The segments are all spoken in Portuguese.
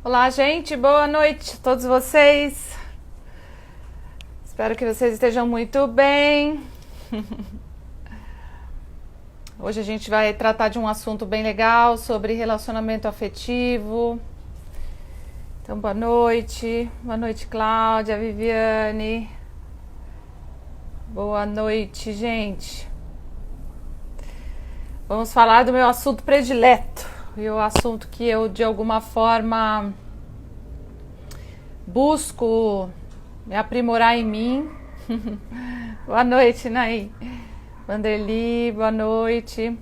Olá, gente, boa noite a todos vocês. Espero que vocês estejam muito bem. Hoje a gente vai tratar de um assunto bem legal sobre relacionamento afetivo. Então, boa noite, Cláudia, Viviane. Boa noite, gente. Vamos falar do meu assunto predileto. E o assunto que eu, de alguma forma, busco me aprimorar em mim. Boa noite, Naí. Vanderly, boa noite.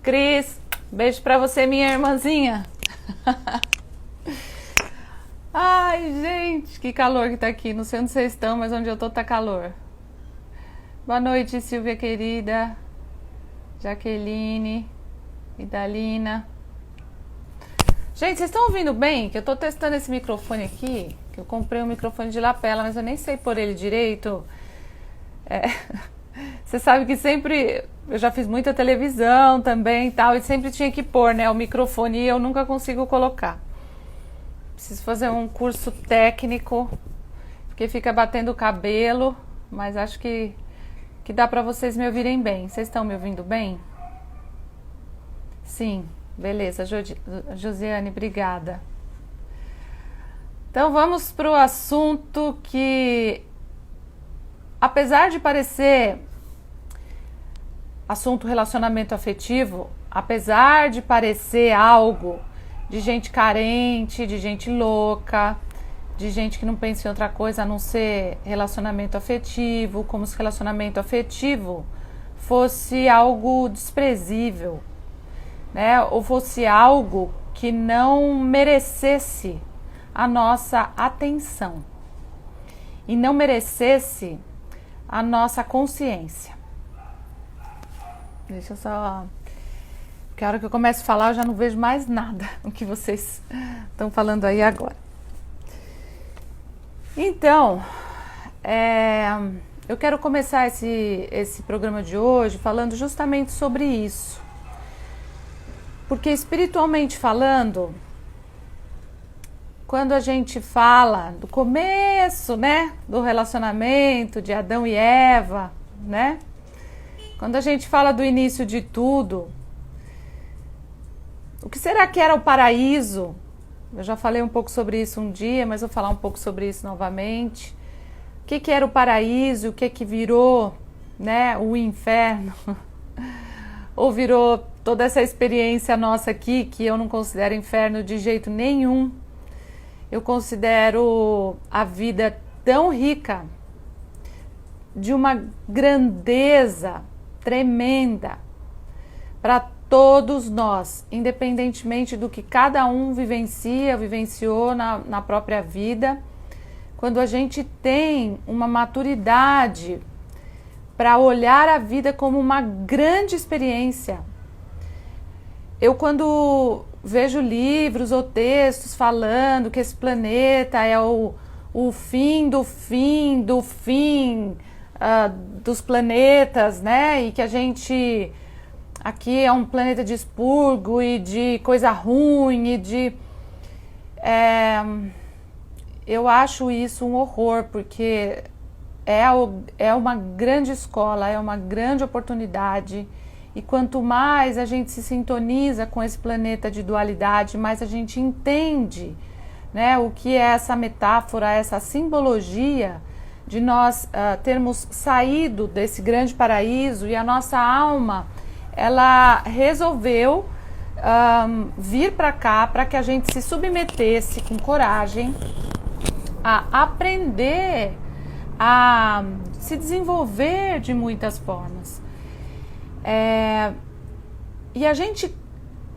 Cris, beijo pra você, minha irmãzinha. Ai, gente, que calor que tá aqui. Não sei onde vocês estão, mas onde eu tô tá calor. Boa noite, Silvia querida. Jaqueline, Idalina. Gente, vocês estão ouvindo bem? Que eu tô testando esse microfone aqui, que eu comprei um microfone de lapela, mas eu nem sei pôr ele direito. Você sabe que sempre, eu já fiz muita televisão também e tal, e sempre tinha que pôr, né, o microfone e eu nunca consigo colocar. Preciso fazer um curso técnico, porque fica batendo o cabelo, mas acho que dá pra vocês me ouvirem bem. Vocês estão me ouvindo bem? Sim. Beleza, Josiane, obrigada. Então vamos para o assunto que, apesar de parecer assunto relacionamento afetivo, apesar de parecer algo de gente carente, de gente louca, de gente que não pensa em outra coisa a não ser relacionamento afetivo, como se relacionamento afetivo fosse algo desprezível, né, ou fosse algo que não merecesse a nossa atenção e não merecesse a nossa consciência. Deixa eu só... Porque a hora que eu começo a falar eu já não vejo mais nada do que vocês estão falando aí agora. Então, eu quero começar esse programa de hoje falando justamente sobre isso. Porque espiritualmente falando, quando a gente fala do começo, né, do relacionamento de Adão e Eva, né? Quando a gente fala do início de tudo, o que será que era o paraíso? Eu já falei um pouco sobre isso um dia, mas vou falar um pouco sobre isso novamente. O que era o paraíso? O que virou, né, o inferno? Ou virou toda essa experiência nossa aqui, que eu não considero inferno de jeito nenhum. Eu considero a vida tão rica, de uma grandeza tremenda para todos nós, independentemente do que cada um vivenciou na própria vida. Quando a gente tem uma maturidade para olhar a vida como uma grande experiência. Eu, quando vejo livros ou textos falando que esse planeta é o fim do fim do fim dos planetas, né? E que a gente aqui é um planeta de expurgo e de coisa ruim e de... eu acho isso um horror, porque é uma grande escola, é uma grande oportunidade. E quanto mais a gente se sintoniza com esse planeta de dualidade, mais a gente entende, né, o que é essa metáfora, essa simbologia de nós termos saído desse grande paraíso e a nossa alma, ela resolveu vir para cá para que a gente se submetesse com coragem a aprender a se desenvolver de muitas formas. E a gente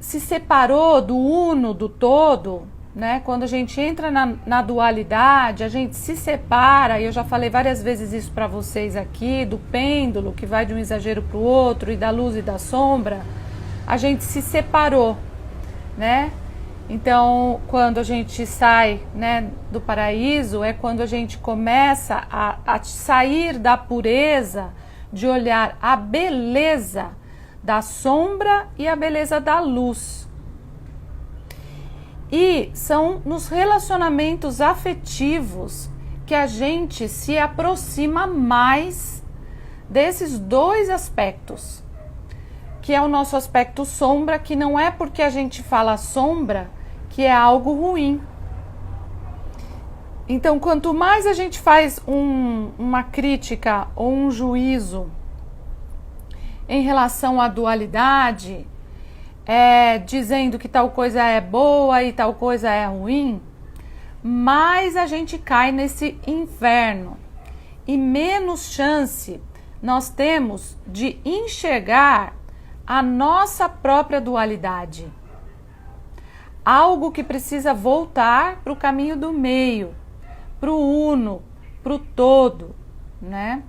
se separou do uno, do todo, né? Quando a gente entra na dualidade, a gente se separa, e eu já falei várias vezes isso para vocês aqui, do pêndulo que vai de um exagero para o outro, e da luz e da sombra, a gente se separou, né? Então, quando a gente sai, né, do paraíso, é quando a gente começa a sair da pureza, de olhar a beleza da sombra e a beleza da luz. E são nos relacionamentos afetivos que a gente se aproxima mais desses dois aspectos, que é o nosso aspecto sombra, que não é porque a gente fala sombra que é algo ruim. Então, quanto mais a gente faz uma crítica ou um juízo em relação à dualidade, dizendo que tal coisa é boa e tal coisa é ruim, mais a gente cai nesse inferno e menos chance nós temos de enxergar a nossa própria dualidade. Algo que precisa voltar para o caminho do meio, para o uno, para o todo, né?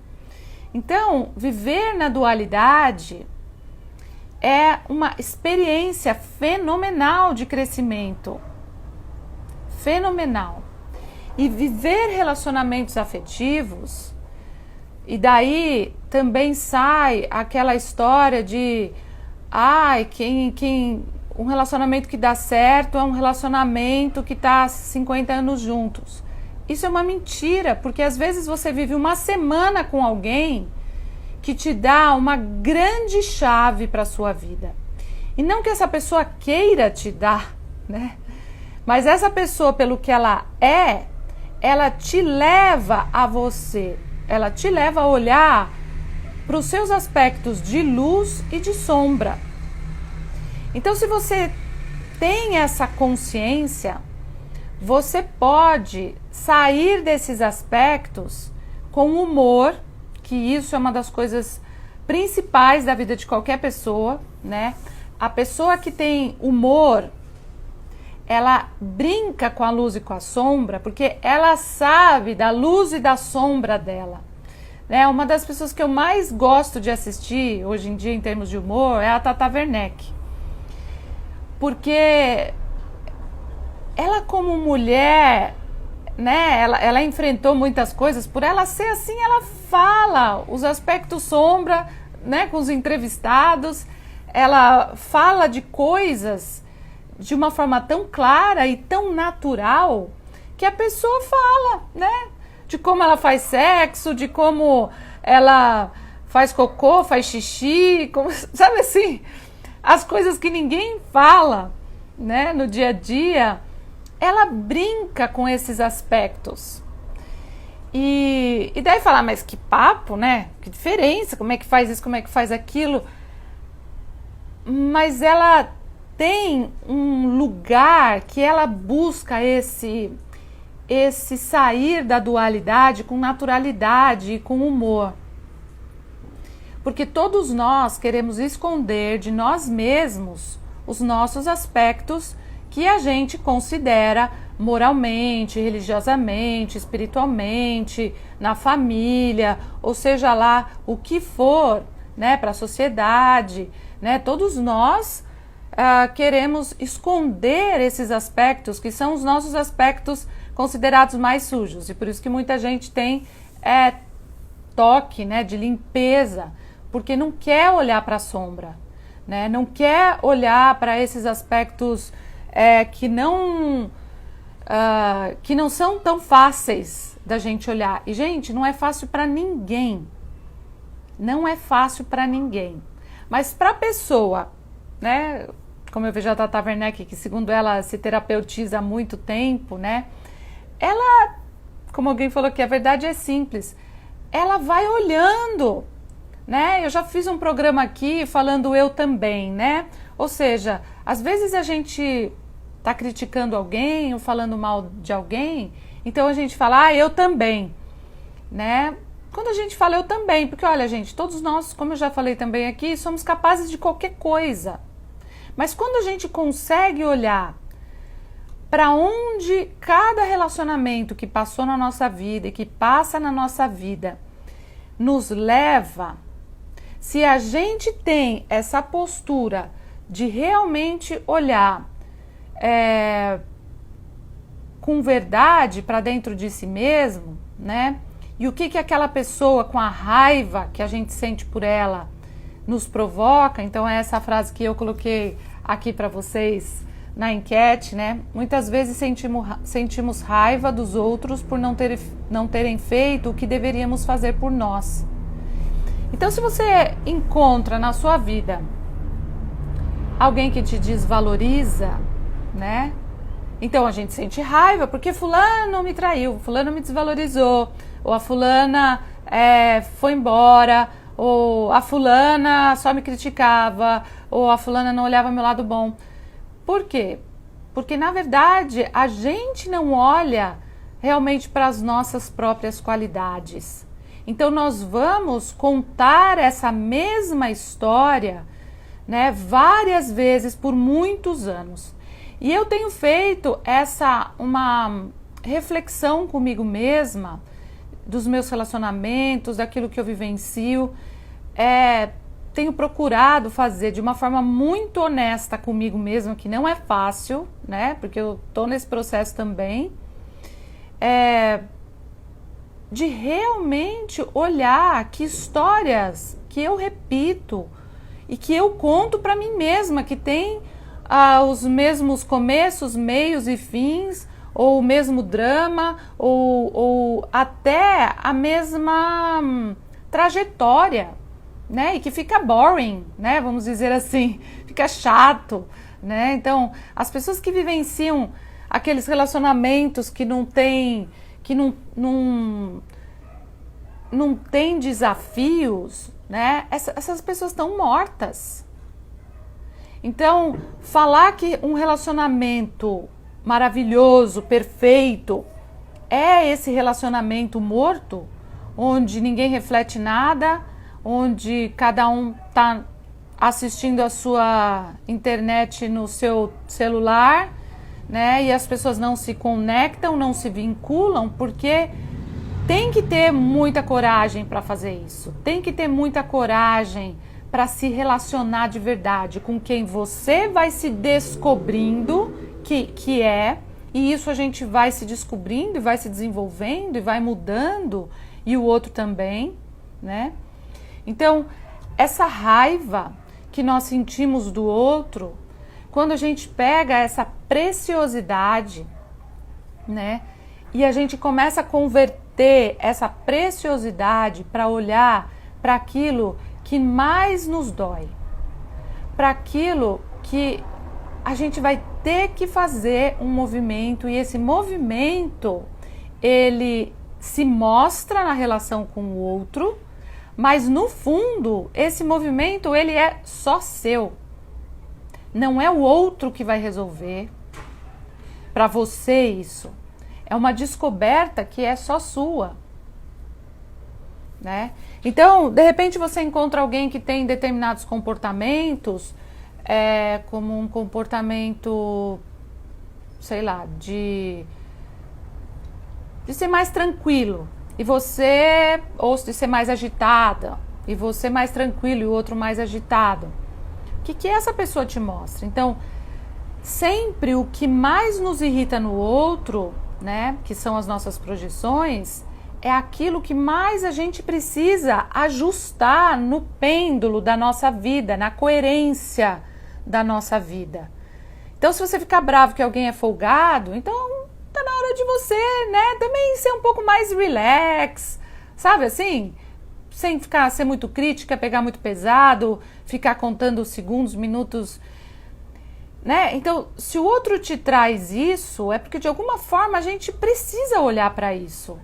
Então, viver na dualidade é uma experiência fenomenal de crescimento. Fenomenal. E viver relacionamentos afetivos, e daí também sai aquela história de um relacionamento que dá certo é um relacionamento que está 50 anos juntos. Isso é uma mentira, porque às vezes você vive uma semana com alguém que te dá uma grande chave para a sua vida. E não que essa pessoa queira te dar, né? Mas essa pessoa, pelo que ela te leva a você, ela te leva a olhar para os seus aspectos de luz e de sombra. Então, se você tem essa consciência, você pode sair desses aspectos com humor, que isso é uma das coisas principais da vida de qualquer pessoa, né? A pessoa que tem humor, ela brinca com a luz e com a sombra, porque ela sabe da luz e da sombra dela. Né? Uma das pessoas que eu mais gosto de assistir hoje em dia em termos de humor é a Tata Werneck. Porque ela, como mulher, né, ela enfrentou muitas coisas. Por ela ser assim, ela fala os aspectos sombra, né, com os entrevistados. Ela fala de coisas de uma forma tão clara e tão natural que a pessoa fala, né? De como ela faz sexo, de como ela faz cocô, faz xixi, como, sabe assim? As coisas que ninguém fala, né, no dia a dia, ela brinca com esses aspectos. E daí falar, mas que papo, né? Que diferença, como é que faz isso, como é que faz aquilo? Mas ela tem um lugar que ela busca esse sair da dualidade com naturalidade e com humor. Porque todos nós queremos esconder de nós mesmos os nossos aspectos que a gente considera moralmente, religiosamente, espiritualmente, na família, ou seja lá o que for, né, para a sociedade, né? Todos nós queremos esconder esses aspectos que são os nossos aspectos considerados mais sujos, e por isso que muita gente tem toque, né, de limpeza, porque não quer olhar para a sombra, né? Não quer olhar para esses aspectos que não são tão fáceis da gente olhar. E, gente, não é fácil para ninguém. Não é fácil para ninguém. Mas para a pessoa, né, como eu vejo a Tata Werneck, que segundo ela se terapeutiza há muito tempo, né, ela, como alguém falou que a verdade é simples, ela vai olhando, né? Eu já fiz um programa aqui falando eu também, né? Ou seja, às vezes a gente tá criticando alguém ou falando mal de alguém, então a gente fala, eu também, né? Quando a gente fala eu também, porque olha, gente, todos nós, como eu já falei também aqui, somos capazes de qualquer coisa. Mas quando a gente consegue olhar para onde cada relacionamento que passou na nossa vida e que passa na nossa vida nos leva, se a gente tem essa postura de realmente olhar com verdade para dentro de si mesmo, né? E o que aquela pessoa, com a raiva que a gente sente por ela, nos provoca. Então é essa frase que eu coloquei aqui para vocês na enquete, né? Muitas vezes sentimos raiva dos outros por não terem feito o que deveríamos fazer por nós. Então, se você encontra na sua vida alguém que te desvaloriza, né? Então a gente sente raiva porque fulano me traiu, fulano me desvalorizou, ou a fulana foi embora, ou a fulana só me criticava, ou a fulana não olhava meu lado bom. Por quê? Porque, na verdade, a gente não olha realmente para as nossas próprias qualidades. Então, nós vamos contar essa mesma história, né, várias vezes por muitos anos. E eu tenho feito uma reflexão comigo mesma, dos meus relacionamentos, daquilo que eu vivencio, tenho procurado fazer de uma forma muito honesta comigo mesma, que não é fácil, né? Porque eu tô nesse processo também, de realmente olhar que histórias que eu repito e que eu conto para mim mesma, que tem os mesmos começos, meios e fins, ou o mesmo drama, ou até a mesma trajetória, né? E que fica boring, né? Vamos dizer assim, fica chato, né? Então, as pessoas que vivenciam aqueles relacionamentos que não tem desafios, né? Essas pessoas estão mortas. Então, falar que um relacionamento maravilhoso, perfeito, é esse relacionamento morto, onde ninguém reflete nada, onde cada um está assistindo a sua internet no seu celular, né? E as pessoas não se conectam, não se vinculam, porque tem que ter muita coragem para fazer isso. Tem que ter muita coragem para se relacionar de verdade com quem você vai se descobrindo que é, e isso a gente vai se descobrindo e vai se desenvolvendo e vai mudando, e o outro também, né? Então, essa raiva que nós sentimos do outro, quando a gente pega essa preciosidade, né? E a gente começa a converter essa preciosidade para olhar para aquilo que mais nos dói, para aquilo que a gente vai ter que fazer um movimento, e esse movimento, ele se mostra na relação com o outro, mas no fundo, esse movimento, ele é só seu. Não é o outro que vai resolver para você isso. É uma descoberta que é só sua, né? Então, de repente você encontra alguém que tem determinados comportamentos, como um comportamento, sei lá, de ser mais tranquilo, e você, ou de ser mais agitada, e você mais tranquilo e o outro mais agitado. O que essa pessoa te mostra? Então, sempre o que mais nos irrita no outro, né, que são as nossas projeções, é aquilo que mais a gente precisa ajustar no pêndulo da nossa vida, na coerência da nossa vida. Então, se você ficar bravo que alguém é folgado, então tá na hora de você, né, também ser um pouco mais relax, sabe assim? Sem ser muito crítica, pegar muito pesado, ficar contando segundos, minutos, né? Então, se o outro te traz isso, é porque de alguma forma a gente precisa olhar para isso.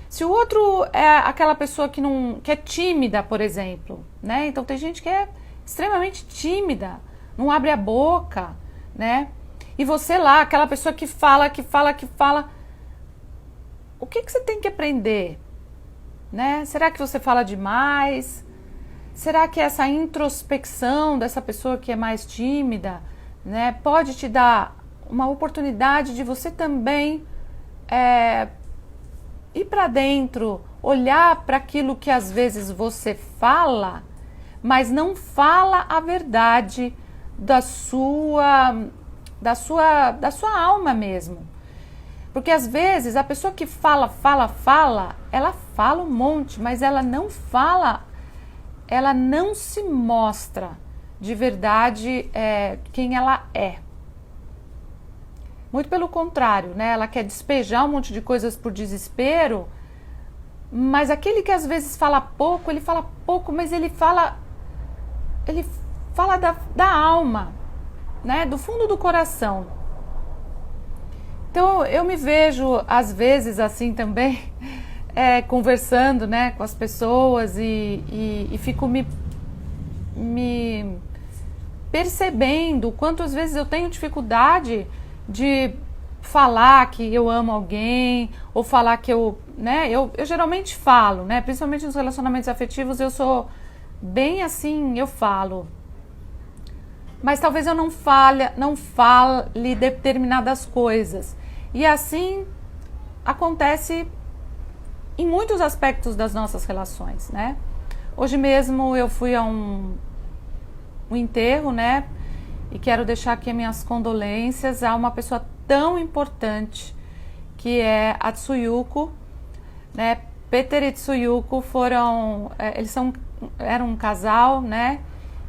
Se o outro é aquela pessoa que é tímida, por exemplo, né? Então tem gente que é extremamente tímida, não abre a boca, né? E você lá, aquela pessoa que fala, o que você tem que aprender, né? Será que você fala demais? Será que essa introspecção dessa pessoa que é mais tímida, né, pode te dar uma oportunidade de você também ir para dentro, olhar para aquilo que às vezes você fala, mas não fala a verdade da sua alma mesmo. Porque às vezes a pessoa que fala, ela fala um monte, mas ela não fala, ela não se mostra de verdade quem ela é. Muito pelo contrário, né? Ela quer despejar um monte de coisas por desespero, mas aquele que às vezes fala pouco, mas ele fala da alma, né? Do fundo do coração. Então eu me vejo às vezes assim também, conversando, né, com as pessoas e fico me percebendo quantas vezes eu tenho dificuldade de falar que eu amo alguém ou falar que eu geralmente falo, né, principalmente nos relacionamentos afetivos eu sou bem assim, eu falo. Mas talvez eu não fale determinadas coisas. E assim acontece em muitos aspectos das nossas relações, né? Hoje mesmo eu fui a um enterro, né? E quero deixar aqui minhas condolências a uma pessoa tão importante que é a Tsuyuko, né? Peter e Tsuyuko eram um casal, né?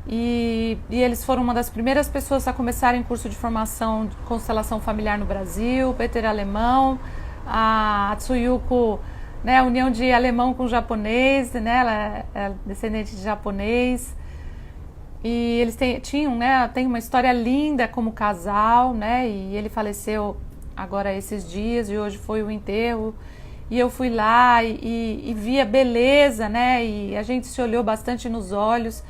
E eles foram uma das primeiras pessoas a começarem curso de formação de constelação familiar no Brasil. O Peter é alemão, a Tsuyuko, né, a união de alemão com japonês, né, ela é descendente de japonês. E eles têm uma história linda como casal, né, e ele faleceu agora esses dias e hoje foi o enterro. E eu fui lá e vi a beleza, né, e a gente se olhou bastante nos olhos.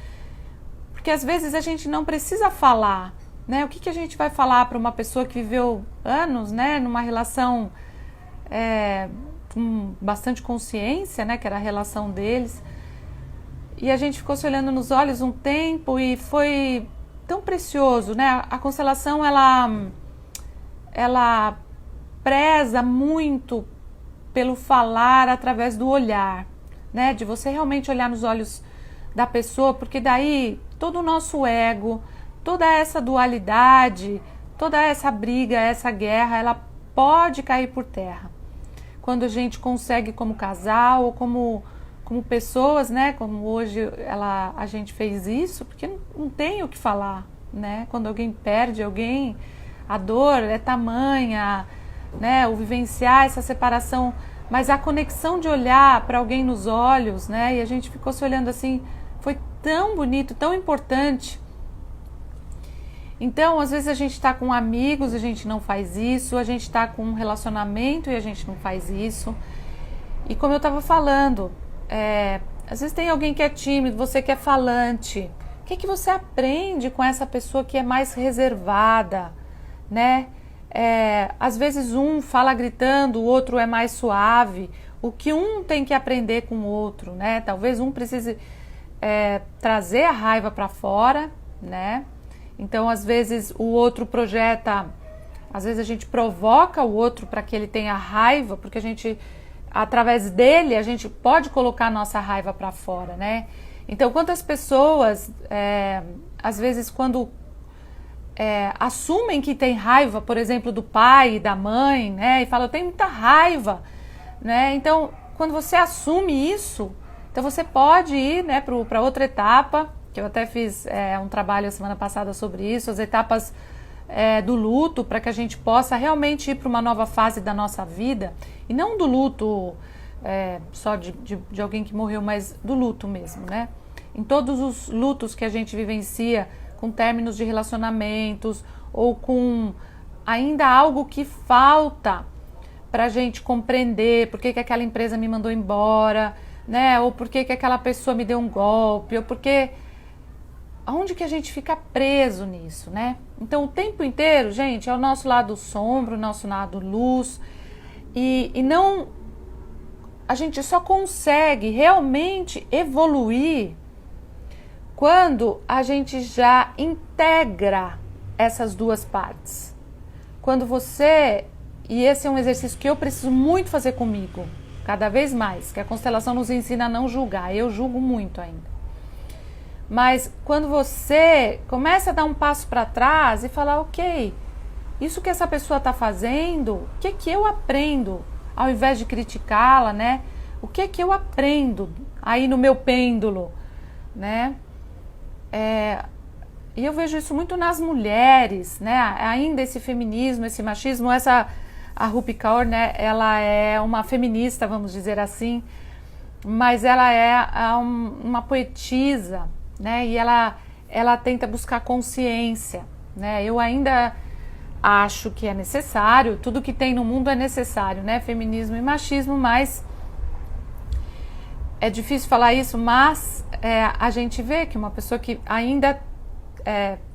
Porque às vezes a gente não precisa falar, né? O que a gente vai falar para uma pessoa que viveu anos, né? Numa relação com bastante consciência, né? Que era a relação deles. E a gente ficou se olhando nos olhos um tempo e foi tão precioso, né? A constelação, ela preza muito pelo falar através do olhar, né? De você realmente olhar nos olhos da pessoa, porque daí todo o nosso ego, toda essa dualidade, toda essa briga, essa guerra, ela pode cair por terra. Quando a gente consegue como casal ou como pessoas, né, como hoje a gente fez isso, porque não tem o que falar, né? Quando alguém perde alguém, a dor é tamanha, né, o vivenciar essa separação, mas a conexão de olhar para alguém nos olhos, né, e a gente ficou se olhando assim, foi tão bonito, tão importante. Então, às vezes a gente está com amigos, a gente não faz isso, a gente está com um relacionamento e a gente não faz isso. E como eu estava falando, às vezes tem alguém que é tímido, você que é falante. O que você aprende com essa pessoa que é mais reservada, né? Às vezes um fala gritando, o outro é mais suave. O que um tem que aprender com o outro, né? Talvez um precise trazer a raiva para fora, né? Então, às vezes, o outro projeta, às vezes a gente provoca o outro para que ele tenha raiva, porque a gente, através dele, a gente pode colocar a nossa raiva para fora, né? Então, quantas pessoas, às vezes, quando assumem que tem raiva, por exemplo, do pai, da mãe, né? E falam, eu tenho muita raiva, né? Então, quando você assume isso, então você pode ir, né, para outra etapa, que eu até fiz um trabalho semana passada sobre isso, as etapas do luto, para que a gente possa realmente ir para uma nova fase da nossa vida, e não do luto só de alguém que morreu, mas do luto mesmo, né? Em todos os lutos que a gente vivencia, com términos de relacionamentos, ou com ainda algo que falta para a gente compreender por que aquela empresa me mandou embora, né? Ou por que aquela pessoa me deu um golpe, ou porque... Aonde que a gente fica preso nisso, né? Então, o tempo inteiro, gente, é o nosso lado sombra, o nosso lado luz. E não... A gente só consegue realmente evoluir quando a gente já integra essas duas partes. Quando você... E esse é um exercício que eu preciso muito fazer comigo, cada vez mais, que a constelação nos ensina a não julgar. Eu julgo muito ainda. Mas quando você começa a dar um passo para trás e falar, ok, isso que essa pessoa está fazendo, o que eu aprendo? Ao invés de criticá-la, né? O que eu aprendo aí no meu pêndulo, né? E eu vejo isso muito nas mulheres, né? Ainda esse feminismo, esse machismo, a Rupi Kaur, né? Ela é uma feminista, vamos dizer assim, mas ela é uma poetisa, né? E ela tenta buscar consciência, né? Eu ainda acho que é necessário, tudo que tem no mundo é necessário, né? Feminismo e machismo, mas é difícil falar isso, mas a gente vê que uma pessoa que ainda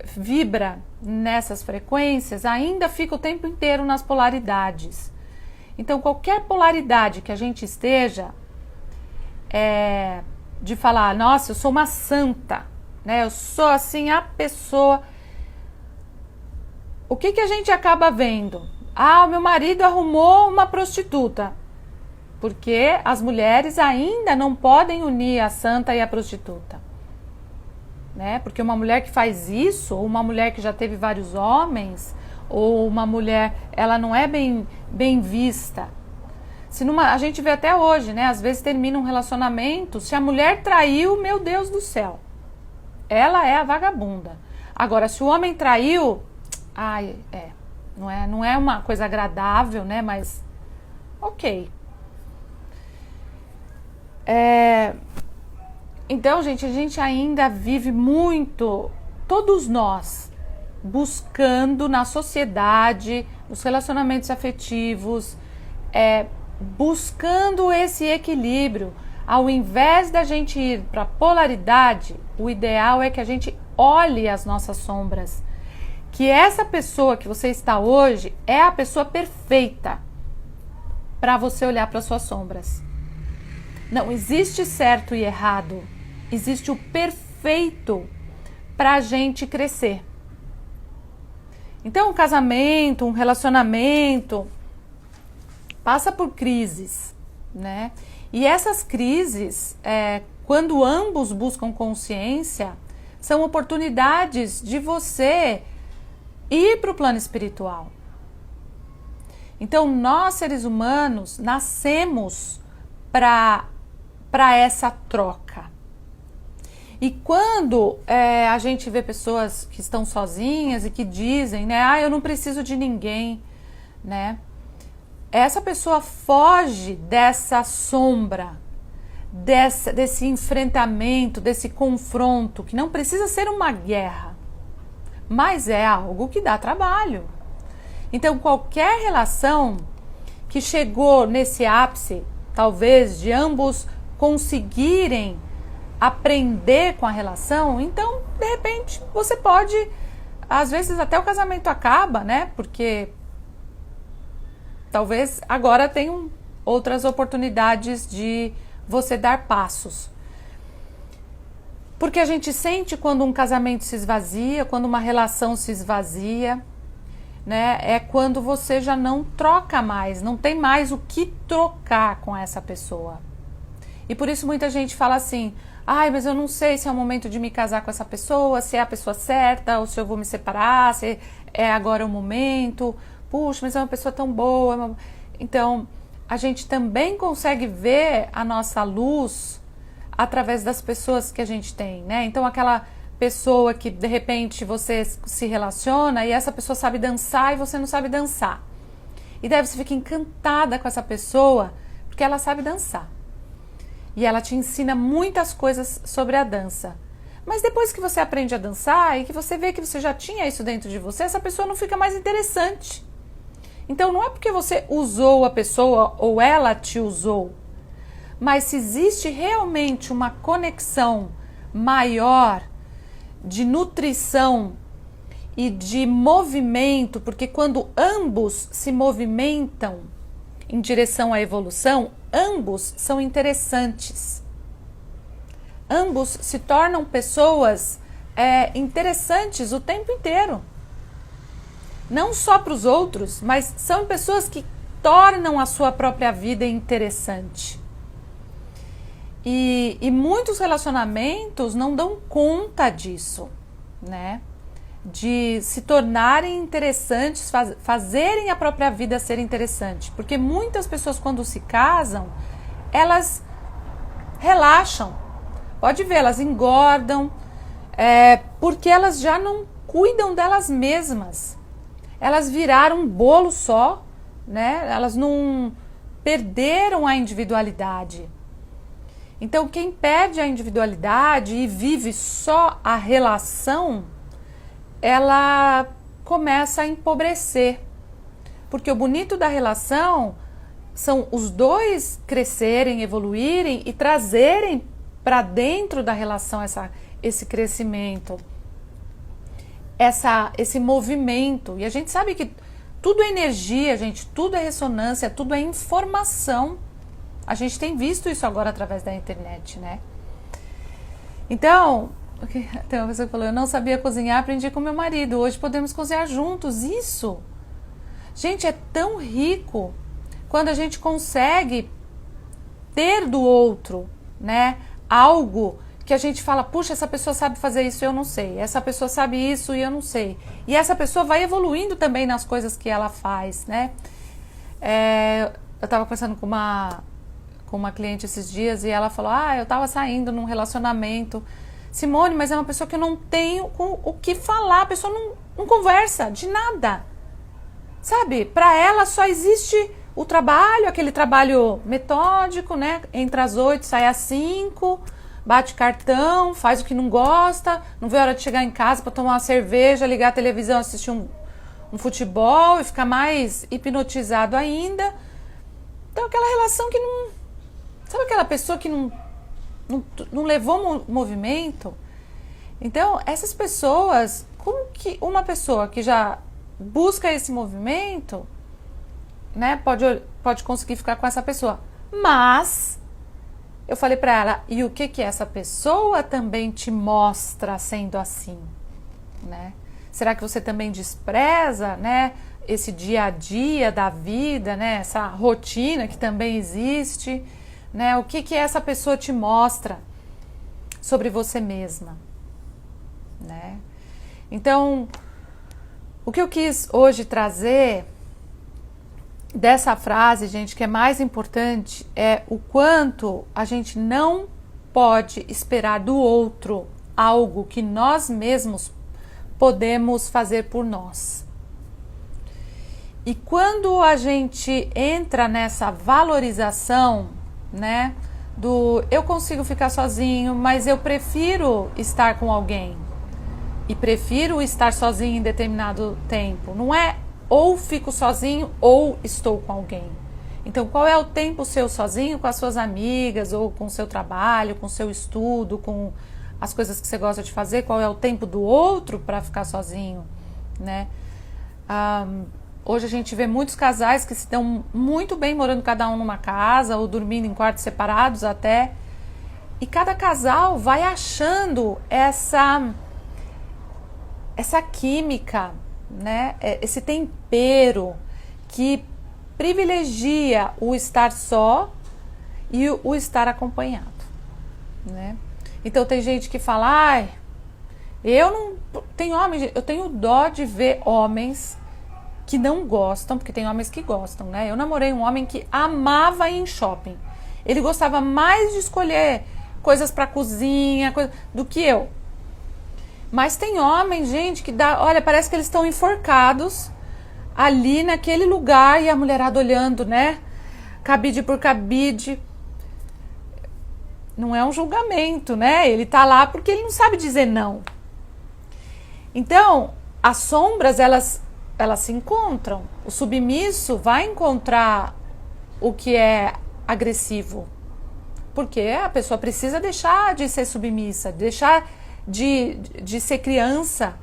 vibra nessas frequências, ainda fica o tempo inteiro nas polaridades. Então, qualquer polaridade que a gente esteja, de falar, nossa, eu sou uma santa, né? Eu sou assim a pessoa. O que a gente acaba vendo? Ah, o meu marido arrumou uma prostituta. Porque as mulheres ainda não podem unir a santa e a prostituta. Né? Porque uma mulher que faz isso, ou uma mulher que já teve vários homens, ou uma mulher, ela não é bem vista. A gente vê até hoje, né? Às vezes termina um relacionamento, se a mulher traiu, meu Deus do céu, ela é a vagabunda. Agora, se o homem traiu, não é uma coisa agradável, né? Mas, ok. Então, gente, a gente ainda vive muito, todos nós, buscando na sociedade, nos relacionamentos afetivos, buscando esse equilíbrio. Ao invés da gente ir para a polaridade, o ideal é que a gente olhe as nossas sombras. Que essa pessoa que você está hoje é a pessoa perfeita para você olhar para suas sombras. Não existe certo e errado. Existe o perfeito para a gente crescer. Então, um casamento, um relacionamento passa por crises, né? E essas crises, quando ambos buscam consciência, são oportunidades de você ir para o plano espiritual. Então, nós, seres humanos, nascemos para essa troca. E quando a gente vê pessoas que estão sozinhas e que dizem, né, eu não preciso de ninguém, né? Essa pessoa foge dessa sombra, desse enfrentamento, desse confronto, que não precisa ser uma guerra, mas é algo que dá trabalho. Então, qualquer relação que chegou nesse ápice, talvez de ambos conseguirem aprender com a relação, então, de repente, você pode, às vezes até o casamento acaba, né? Porque talvez agora tenham outras oportunidades de você dar passos. Porque a gente sente quando um casamento se esvazia, quando uma relação se esvazia, né? É quando você já não troca mais, não tem mais o que trocar com essa pessoa. E por isso muita gente fala assim, mas eu não sei se é o momento de me casar com essa pessoa, se é a pessoa certa, ou se eu vou me separar, se é agora o momento. Puxa, mas é uma pessoa tão boa. Então, a gente também consegue ver a nossa luz através das pessoas que a gente tem, né? Então, aquela pessoa que, de repente, você se relaciona e essa pessoa sabe dançar e você não sabe dançar. E daí você fica encantada com essa pessoa porque ela sabe dançar. E ela te ensina muitas coisas sobre a dança. Mas depois que você aprende a dançar e que você vê que você já tinha isso dentro de você, essa pessoa não fica mais interessante. Então não é porque você usou a pessoa ou ela te usou, mas se existe realmente uma conexão maior de nutrição e de movimento, porque quando ambos se movimentam em direção à evolução, ambos são interessantes. Ambos se tornam pessoas interessantes o tempo inteiro. Não só para os outros, mas são pessoas que tornam a sua própria vida interessante. E muitos relacionamentos não dão conta disso, né? De se tornarem interessantes, fazerem a própria vida ser interessante. Porque muitas pessoas, quando se casam, elas relaxam. Pode ver, elas engordam, porque elas já não cuidam delas mesmas. Elas viraram um bolo só, né? Elas não perderam a individualidade. Então, quem perde a individualidade e vive só a relação, ela começa a empobrecer. Porque o bonito da relação são os dois crescerem, evoluírem e trazerem para dentro da relação esse crescimento, esse movimento. E a gente sabe que tudo é energia, gente, tudo é ressonância, tudo é informação. A gente tem visto isso agora através da internet, né? Então, tem uma pessoa que falou, eu não sabia cozinhar, aprendi com meu marido, hoje podemos cozinhar juntos. Isso, gente, é tão rico quando a gente consegue ter do outro, né, algo que a gente fala, puxa, essa pessoa sabe fazer isso e eu não sei, essa pessoa sabe isso e eu não sei. E essa pessoa vai evoluindo também nas coisas que ela faz, né? Eu estava conversando com uma cliente esses dias e ela falou, eu estava saindo num relacionamento, Simone, mas é uma pessoa que eu não tenho o que falar, a pessoa não conversa de nada, sabe? Para ela só existe o trabalho, aquele trabalho metódico, né? Entra às 8, sai às 5, bate cartão, faz o que não gosta, não vê a hora de chegar em casa para tomar uma cerveja, ligar a televisão, assistir um futebol e ficar mais hipnotizado ainda. Então aquela relação que não... Sabe aquela pessoa que não levou movimento? Então, essas pessoas, como que uma pessoa que já busca esse movimento, né, pode conseguir ficar com essa pessoa? Mas, eu falei pra ela, e o que essa pessoa também te mostra sendo assim, né? Será que você também despreza, né, esse dia a dia da vida, né, essa rotina que também existe? Né? O que essa pessoa te mostra sobre você mesma, né? Então, o que eu quis hoje trazer dessa frase, gente, que é mais importante, é o quanto a gente não pode esperar do outro algo que nós mesmos podemos fazer por nós. E quando a gente entra nessa valorização, né, do eu consigo ficar sozinho, mas eu prefiro estar com alguém e prefiro estar sozinho em determinado tempo, não é ou fico sozinho ou estou com alguém. Então, qual é o tempo seu sozinho com as suas amigas ou com o seu trabalho, com o seu estudo, com as coisas que você gosta de fazer? Qual é o tempo do outro para ficar sozinho, né? Hoje a gente vê muitos casais que se dão muito bem morando cada um numa casa ou dormindo em quartos separados até. E cada casal vai achando essa química, né? Esse tempero que privilegia o estar só e o estar acompanhado, né? Então tem gente que fala, eu não tenho homens, eu tenho dó de ver homens que não gostam, porque tem homens que gostam, né? Eu namorei um homem que amava ir em shopping. Ele gostava mais de escolher coisas para cozinha, do que eu. Mas tem homens, gente, que olha, parece que eles estão enforcados ali naquele lugar e a mulherada olhando, né? Cabide por cabide. Não é um julgamento, né? Ele tá lá porque ele não sabe dizer não. Então, as sombras, elas se encontram. O submisso vai encontrar o que é agressivo. Porque a pessoa precisa deixar de ser submissa, deixar de ser criança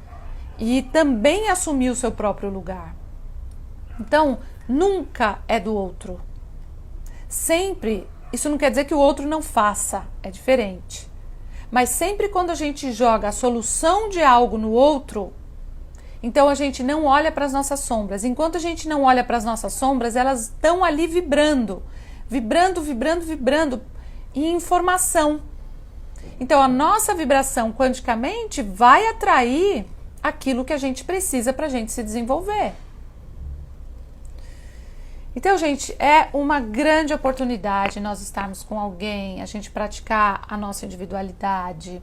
e também assumir o seu próprio lugar. Então, nunca é do outro. Sempre, isso não quer dizer que o outro não faça, é diferente. Mas sempre quando a gente joga a solução de algo no outro, então a gente não olha para as nossas sombras. Enquanto a gente não olha para as nossas sombras, elas estão ali vibrando, em informação. Então a nossa vibração quanticamente vai atrair aquilo que a gente precisa para a gente se desenvolver. Então, gente, é uma grande oportunidade nós estarmos com alguém, a gente praticar a nossa individualidade,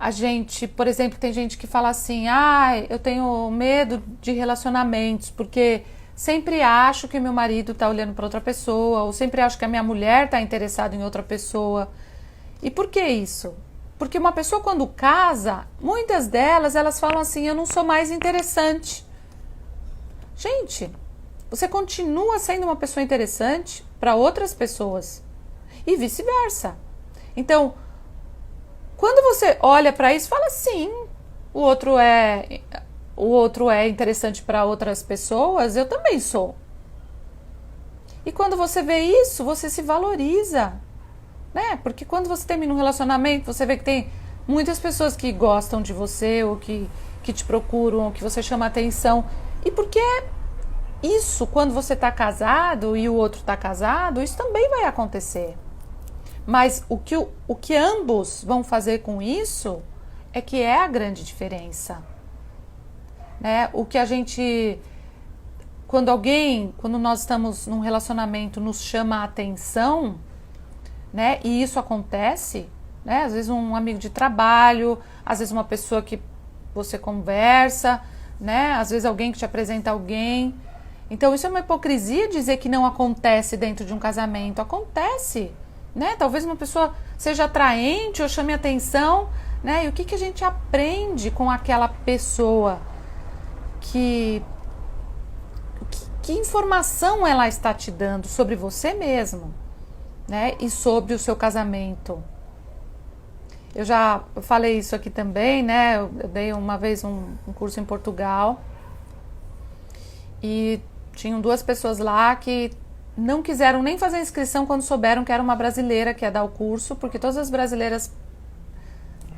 a gente, por exemplo, tem gente que fala assim, eu tenho medo de relacionamentos, porque sempre acho que meu marido está olhando para outra pessoa, ou sempre acho que a minha mulher está interessada em outra pessoa. E por que isso? Porque uma pessoa quando casa, muitas delas, elas falam assim, eu não sou mais interessante. Gente, você continua sendo uma pessoa interessante para outras pessoas e vice-versa. Então, quando você olha para isso, fala sim, o outro é interessante para outras pessoas, eu também sou. E quando você vê isso, você se valoriza, né? Porque quando você termina um relacionamento, você vê que tem muitas pessoas que gostam de você, ou que te procuram, ou que você chama atenção. E porque isso, quando você está casado e o outro está casado, isso também vai acontecer. Mas o que ambos vão fazer com isso é que é a grande diferença. Né? O que a gente... Quando nós estamos num relacionamento, nos chama a atenção, né? E isso acontece, né? Às vezes um amigo de trabalho, às vezes uma pessoa que você conversa, né? Às vezes alguém que te apresenta alguém. Então isso é uma hipocrisia dizer que não acontece dentro de um casamento. Acontece, né? Talvez uma pessoa seja atraente ou chame atenção, né? E o que a gente aprende com aquela pessoa? Que informação ela está te dando sobre você mesmo, né? E sobre o seu casamento. Eu falei isso aqui também, né? Eu dei uma vez um curso em Portugal e tinham 2 pessoas lá que não quiseram nem fazer inscrição quando souberam que era uma brasileira que ia dar o curso, porque todas as brasileiras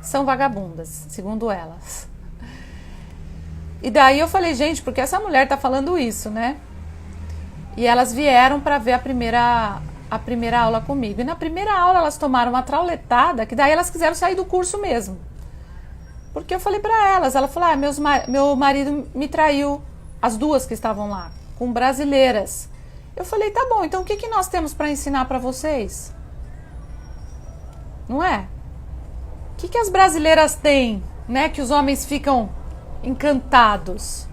são vagabundas, segundo elas. E daí eu falei, gente, porque essa mulher tá falando isso, né? E elas vieram para ver a primeira aula comigo. E na primeira aula elas tomaram uma trauletada, que daí elas quiseram sair do curso mesmo. Porque eu falei para elas, ela falou, meu marido me traiu, as 2 que estavam lá, com brasileiras. Eu falei, tá bom, então o que nós temos para ensinar para vocês? Não é? O que as brasileiras têm, né, que os homens ficam encantados?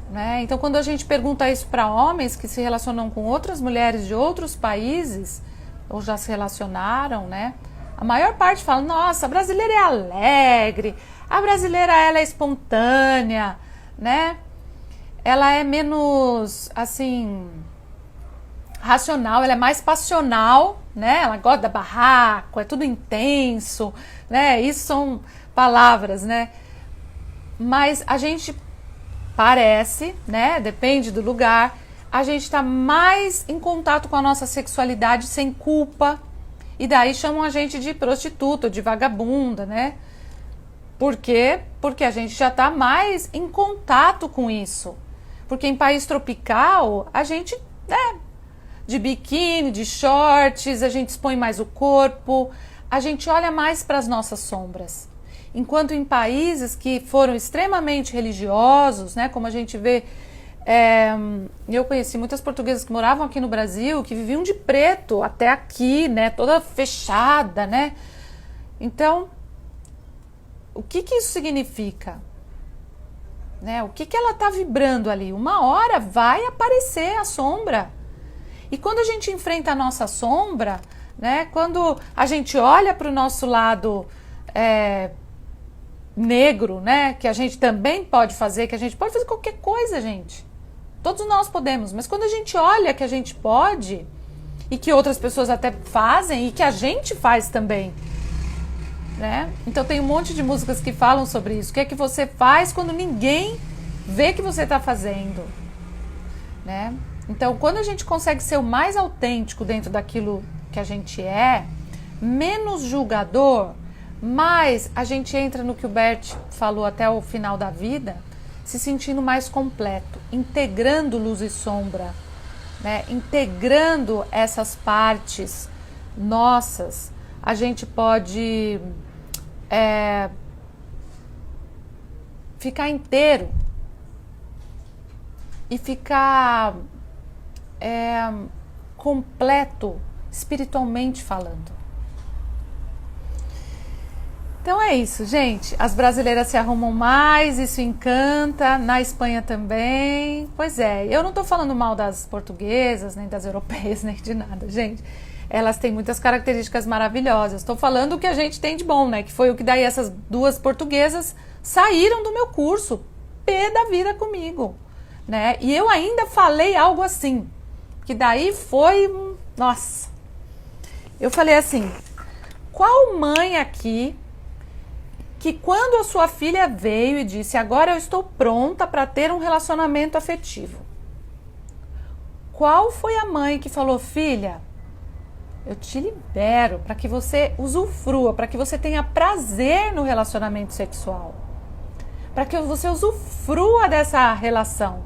Né? Então, quando a gente pergunta isso para homens que se relacionam com outras mulheres de outros países, ou já se relacionaram, né? A maior parte fala, nossa, a brasileira é alegre, a brasileira ela é espontânea, né? Ela é menos, assim, racional, ela é mais passional, né? Ela gosta da barraco, é tudo intenso, né? Isso são palavras, né? Mas a gente parece, né? Depende do lugar, a gente está mais em contato com a nossa sexualidade sem culpa, e daí chamam a gente de prostituta, de vagabunda, né? Por quê? Porque a gente já está mais em contato com isso. Porque em país tropical, a gente, né, de biquíni, de shorts, a gente expõe mais o corpo, a gente olha mais para as nossas sombras. Enquanto em países que foram extremamente religiosos, né, como a gente vê, eu conheci muitas portuguesas que moravam aqui no Brasil, que viviam de preto até aqui, né, toda fechada, né? Então, o que isso significa? Né? O que ela está vibrando ali? Uma hora vai aparecer a sombra. E quando a gente enfrenta a nossa sombra, né, quando a gente olha para o nosso lado negro, né, que a gente também pode fazer, que a gente pode fazer qualquer coisa, gente. Todos nós podemos, mas quando a gente olha que a gente pode, e que outras pessoas até fazem, e que a gente faz também, né? Então tem um monte de músicas que falam sobre isso. O que é que você faz quando ninguém vê que você está fazendo, né? Então, quando a gente consegue ser o mais autêntico dentro daquilo que a gente é, menos julgador, mais a gente entra no que o Bert falou até o final da vida, se sentindo mais completo, integrando luz e sombra, né? Integrando essas partes nossas, a gente pode ficar inteiro e ficar completo espiritualmente falando. Então é isso, gente. As brasileiras se arrumam mais, isso encanta. Na Espanha também. Pois é, eu não tô falando mal das portuguesas, nem das europeias, nem de nada, gente. Elas têm muitas características maravilhosas. Estou falando o que a gente tem de bom, né? Que foi o que daí essas duas portuguesas saíram do meu curso, pé da vida comigo, né? E eu ainda falei algo assim, que daí foi... Nossa! Eu falei assim, qual mãe aqui que quando a sua filha veio e disse, agora eu estou pronta para ter um relacionamento afetivo, qual foi a mãe que falou, filha, eu te libero para que você usufrua, para que você tenha prazer no relacionamento sexual, para que você usufrua dessa relação?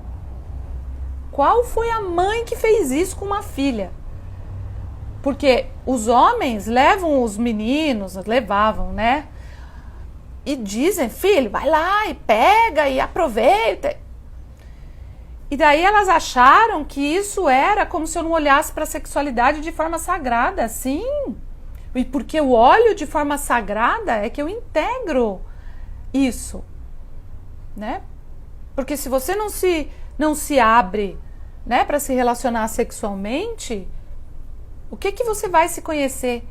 Qual foi a mãe que fez isso com uma filha? Porque os homens levam os meninos, levavam, né? E dizem, filho, vai lá e pega e aproveita. E daí elas acharam que isso era como se eu não olhasse para a sexualidade de forma sagrada. Sim, e porque eu olho de forma sagrada é que eu integro isso, né? Porque se você não se abre, né, para se relacionar sexualmente, o que que você vai se conhecer?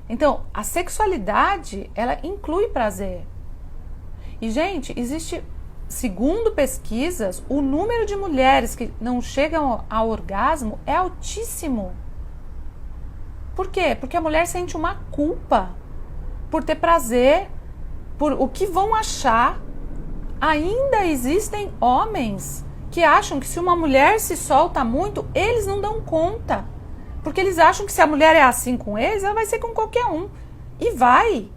Então, a sexualidade, ela inclui prazer. E, gente, existe, segundo pesquisas, o número de mulheres que não chegam ao orgasmo é altíssimo. Por quê? Porque a mulher sente uma culpa por ter prazer, por o que vão achar. Ainda existem homens que acham que se uma mulher se solta muito, eles não dão conta. Porque eles acham que se a mulher é assim com eles, ela vai ser com qualquer um. E vai.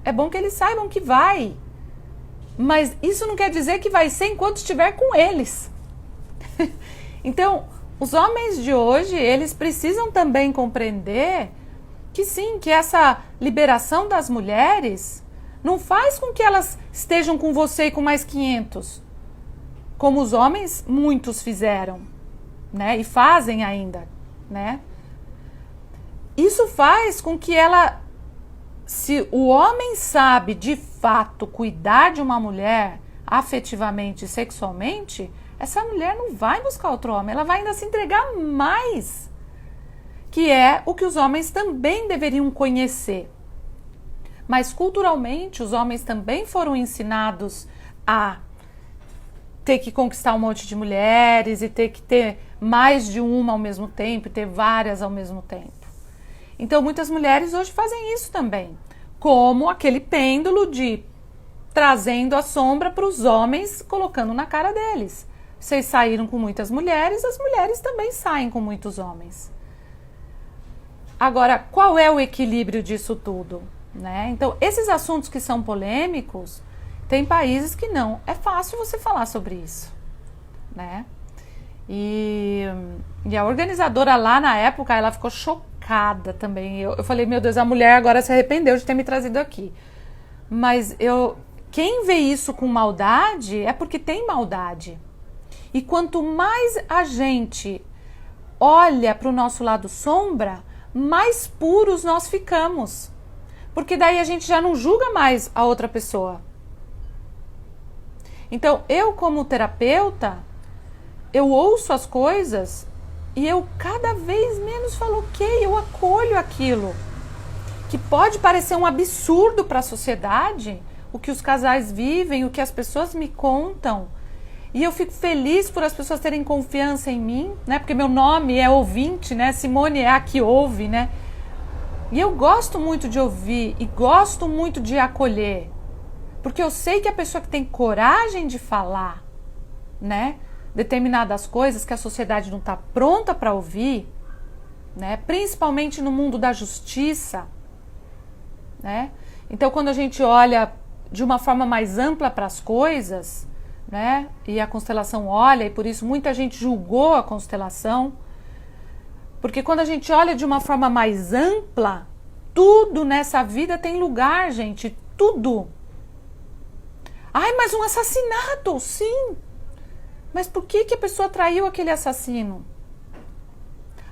É bom que eles saibam que vai. Mas isso não quer dizer que vai ser enquanto estiver com eles. Então, os homens de hoje, eles precisam também compreender que sim, que essa liberação das mulheres não faz com que elas estejam com você e com mais 500. Como os homens, muitos fizeram, né? E fazem ainda, né? Isso faz com que ela... Se o homem sabe, de fato, cuidar de uma mulher afetivamente e sexualmente, essa mulher não vai buscar outro homem, ela vai ainda se entregar mais. Que é o que os homens também deveriam conhecer. Mas culturalmente, os homens também foram ensinados a ter que conquistar um monte de mulheres e ter que ter mais de uma ao mesmo tempo, ter várias ao mesmo tempo. Então, muitas mulheres hoje fazem isso também, como aquele pêndulo de trazendo a sombra para os homens, colocando na cara deles. Vocês saíram com muitas mulheres, as mulheres também saem com muitos homens. Agora, qual é o equilíbrio disso tudo, né? Então, esses assuntos que são polêmicos, tem países que não. É fácil você falar sobre isso, né? E a organizadora lá na época, ela ficou chocada também. Eu falei, meu Deus, a mulher agora se arrependeu de ter me trazido aqui. Mas quem vê isso com maldade é porque tem maldade. E quanto mais a gente olha para o nosso lado sombra, mais puros nós ficamos. Porque daí a gente já não julga mais a outra pessoa. Então, eu como terapeuta, eu ouço as coisas e eu cada vez menos falo, ok, eu acolho aquilo. Que pode parecer um absurdo para a sociedade, o que os casais vivem, o que as pessoas me contam. E eu fico feliz por as pessoas terem confiança em mim, né? Porque meu nome é ouvinte, né? Simone é a que ouve, né? E eu gosto muito de ouvir e gosto muito de acolher. Porque eu sei que a pessoa que tem coragem de falar, né, determinadas coisas que a sociedade não está pronta para ouvir, né, principalmente no mundo da justiça, né? Então, quando a gente olha de uma forma mais ampla para as coisas, né, e a constelação olha, e por isso muita gente julgou a constelação, porque quando a gente olha de uma forma mais ampla, tudo nessa vida tem lugar, gente, tudo. Ai, mas um assassinato, sim. Mas por que a pessoa traiu aquele assassino?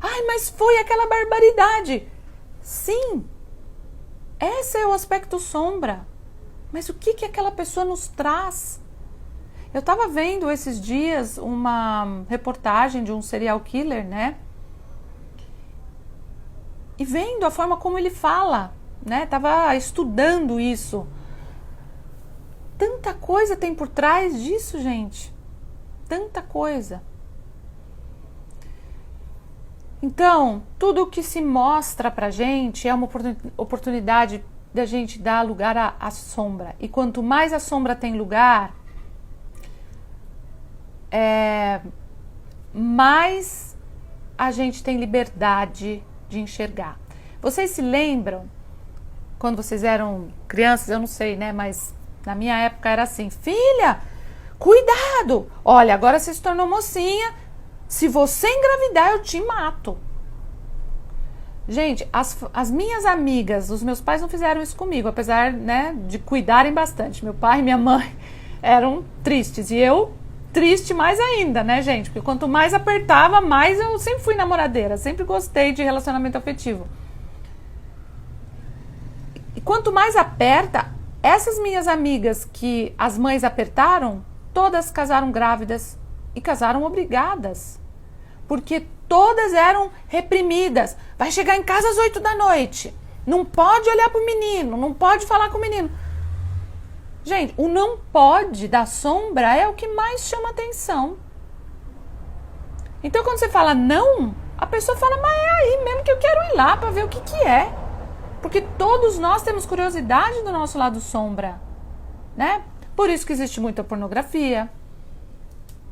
Ai, mas foi aquela barbaridade. Sim. Esse é o aspecto sombra. Mas o que que aquela pessoa nos traz? Eu estava vendo esses dias uma reportagem de um serial killer, né? E vendo a forma como ele fala, né? Tava estudando isso. Tanta coisa tem por trás disso, gente. Tanta coisa. Então, tudo que se mostra pra gente é uma oportunidade da gente dar lugar à sombra. E quanto mais a sombra tem lugar, mais a gente tem liberdade de enxergar. Vocês se lembram, quando vocês eram crianças, eu não sei, né? Mas na minha época era assim, filha, cuidado! Olha, agora você se tornou mocinha, se você engravidar eu te mato. Gente, as minhas amigas, os meus pais não fizeram isso comigo, apesar, né, de cuidarem bastante. Meu pai e minha mãe eram tristes, e eu triste mais ainda, né, gente? Porque quanto mais apertava, mais eu sempre fui namoradeira, sempre gostei de relacionamento afetivo. E quanto mais aperta, essas minhas amigas que as mães apertaram, todas casaram grávidas e casaram obrigadas. Porque todas eram reprimidas. Vai chegar em casa às 8 da noite. Não pode olhar pro menino, não pode falar com o menino. Gente, o não pode da sombra é o que mais chama atenção. Então, quando você fala não, a pessoa fala, mas é aí mesmo que eu quero ir lá para ver o que que é. Porque todos nós temos curiosidade do nosso lado sombra, né? Por isso que existe muita pornografia,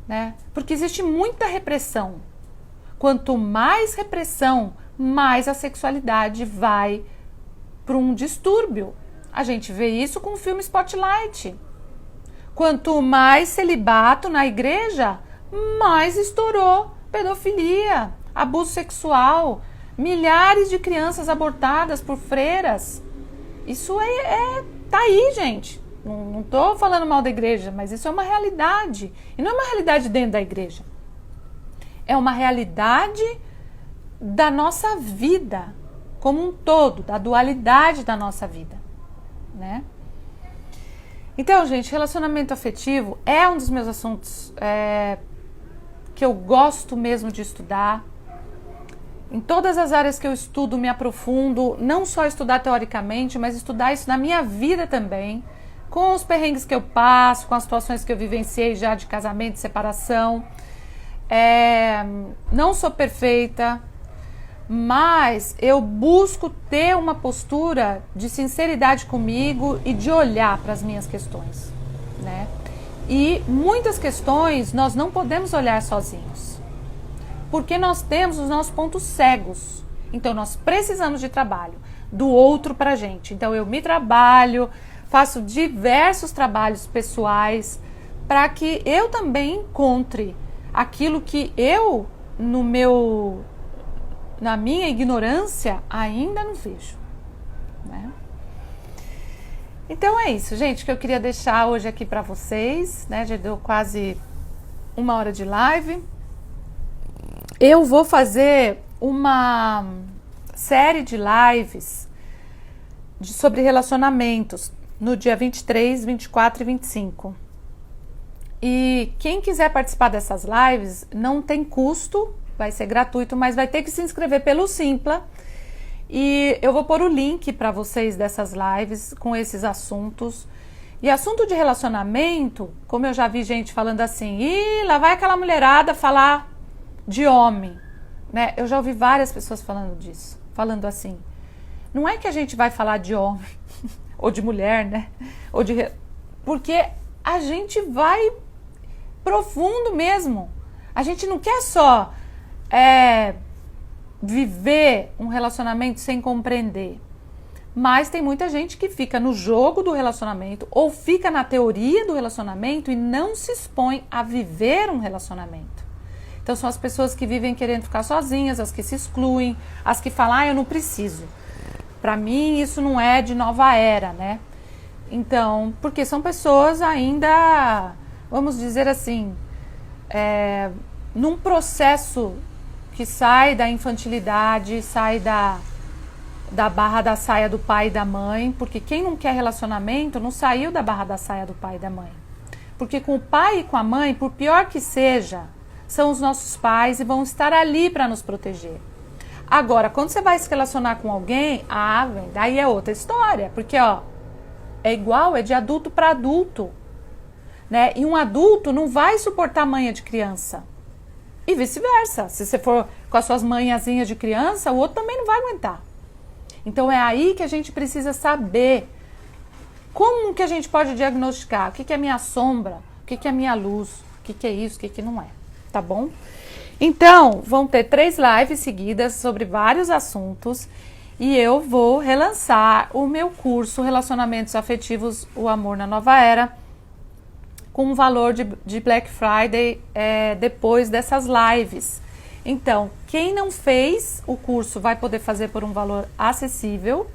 né? Porque existe muita repressão. Quanto mais repressão, mais a sexualidade vai para um distúrbio. A gente vê isso com o filme Spotlight. Quanto mais celibato na igreja, mais estourou pedofilia, abuso sexual, milhares de crianças abortadas por freiras. Isso tá aí, gente. Não estou falando mal da igreja, mas isso é uma realidade. E não é uma realidade dentro da igreja. É uma realidade da nossa vida como um todo, da dualidade da nossa vida, né? Então, gente, relacionamento afetivo é um dos meus assuntos que eu gosto mesmo de estudar. Em todas as áreas que eu estudo, me aprofundo, não só estudar teoricamente, mas estudar isso na minha vida também, com os perrengues que eu passo, com as situações que eu vivenciei já de casamento, separação. Não sou perfeita, mas eu busco ter uma postura de sinceridade comigo e de olhar para as minhas questões, né? E muitas questões nós não podemos olhar sozinhos, porque nós temos os nossos pontos cegos. Então nós precisamos de trabalho do outro pra gente. Então eu me trabalho, faço diversos trabalhos pessoais para que eu também encontre aquilo que eu, na minha ignorância, ainda não vejo, né? Então é isso, gente, que eu queria deixar hoje aqui para vocês, né? Já deu quase 1 hora de live. Eu vou fazer uma série de lives sobre relacionamentos no dia 23, 24 e 25. E quem quiser participar dessas lives, não tem custo, vai ser gratuito, mas vai ter que se inscrever pelo Simpla. E eu vou pôr o link para vocês dessas lives com esses assuntos. E assunto de relacionamento, como eu já vi gente falando assim, lá vai aquela mulherada falar de homem, né? Eu já ouvi várias pessoas falando disso, falando assim, não é que a gente vai falar de homem, ou de mulher, né? Porque a gente vai profundo mesmo. A gente não quer só viver um relacionamento sem compreender. Mas tem muita gente que fica no jogo do relacionamento ou fica na teoria do relacionamento e não se expõe a viver um relacionamento. Então são as pessoas que vivem querendo ficar sozinhas, as que se excluem, as que falam, eu não preciso. Para mim isso não é de nova era, né? Então, porque são pessoas ainda, vamos dizer assim, num processo que sai da infantilidade, sai da barra da saia do pai e da mãe, porque quem não quer relacionamento não saiu da barra da saia do pai e da mãe. Porque com o pai e com a mãe, por pior que seja, são os nossos pais e vão estar ali para nos proteger. Agora, quando você vai se relacionar com alguém, daí é outra história, porque é igual, é de adulto para adulto, né? E um adulto não vai suportar a manha de criança. E vice-versa. Se você for com as suas manhãzinhas de criança, o outro também não vai aguentar. Então é aí que a gente precisa saber como que a gente pode diagnosticar o que é minha sombra, o que é minha luz, o que é isso, o que não é, tá bom? Então, vão ter 3 lives seguidas sobre vários assuntos e eu vou relançar o meu curso Relacionamentos Afetivos, o Amor na Nova Era, com um valor de Black Friday depois dessas lives. Então, quem não fez o curso vai poder fazer por um valor acessível,